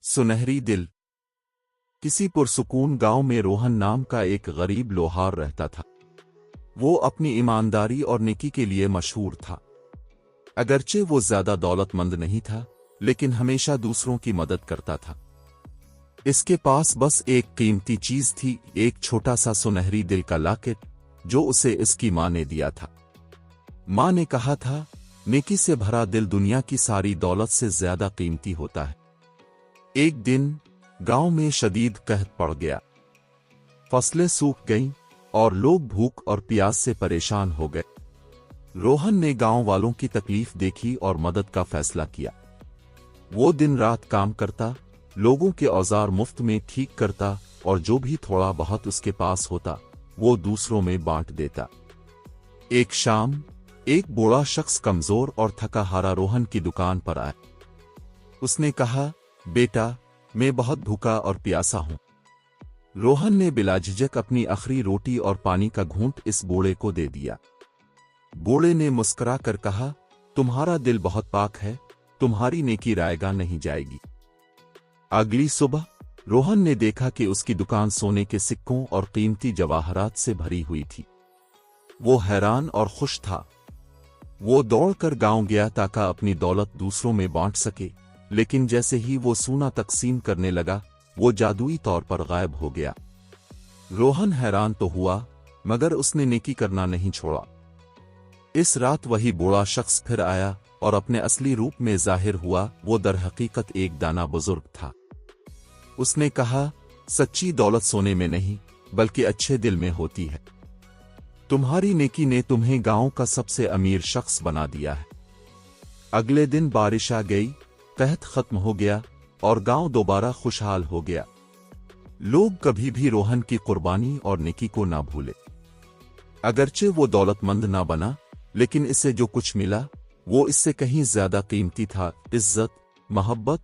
सुनहरी दिल। किसी पुरसुकून गांव में रोहन नाम का एक गरीब लोहार रहता था। वो अपनी ईमानदारी और नेकी के लिए मशहूर था। अगरचे वो ज्यादा दौलतमंद नहीं था, लेकिन हमेशा दूसरों की मदद करता था। इसके पास बस एक कीमती चीज थी, एक छोटा सा सुनहरी दिल का लॉकेट, जो उसे इसकी मां ने दिया था। मां ने कहा था, नेकी से भरा दिल दुनिया की सारी दौलत से ज्यादा कीमती होता है। एक दिन गांव में शदीद कहत पड़ गया। फसलें सूख गईं और लोग भूख और प्यास से परेशान हो गए। रोहन ने गांव वालों की तकलीफ देखी और मदद का फैसला किया। वो दिन रात काम करता, लोगों के औजार मुफ्त में ठीक करता और जो भी थोड़ा बहुत उसके पास होता वो दूसरों में बांट देता। एक शाम एक बूढ़ा शख्स कमजोर और थका हारा रोहन की दुकान पर आया। उसने कहा, बेटा, मैं बहुत भूखा और प्यासा हूं। रोहन ने बिला झिझक अपनी आखिरी रोटी और पानी का घूंट इस बूढ़े को दे दिया। बूढ़े ने मुस्कुरा कर कहा, तुम्हारा दिल बहुत पाक है, तुम्हारी नेकी रायगा नहीं जाएगी। अगली सुबह रोहन ने देखा कि उसकी दुकान सोने के सिक्कों और कीमती जवाहरात से भरी हुई थी। वो हैरान और खुश था। वो दौड़कर गांव गया ताकि अपनी दौलत दूसरों में बांट सके, लेकिन जैसे ही वो सोना तकसीम करने लगा, वो जादुई तौर पर गायब हो गया। रोहन हैरान तो हुआ, मगर उसने नेकी करना नहीं छोड़ा। इस रात वही बूढ़ा शख्स फिर आया और अपने असली रूप में जाहिर हुआ। वो दरहकीकत एक दाना बुजुर्ग था। उसने कहा, सच्ची दौलत सोने में नहीं, बल्कि अच्छे दिल में होती है। तुम्हारी नेकी ने तुम्हें गांव का सबसे अमीर शख्स बना दिया है। अगले दिन बारिश आ गई, कहत खत्म हो गया और गांव दोबारा खुशहाल हो गया। लोग कभी भी रोहन की कुर्बानी और नेकी को ना भूले। अगरचे वो दौलतमंद ना बना, लेकिन इससे जो कुछ मिला वो इससे कहीं ज्यादा कीमती था। इज्जत, मोहब्बत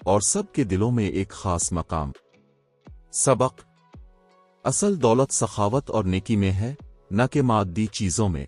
और सबके दिलों में एक खास मकाम। सबक: असल दौलत सखावत और नेकी में है, न कि मादी चीजों में।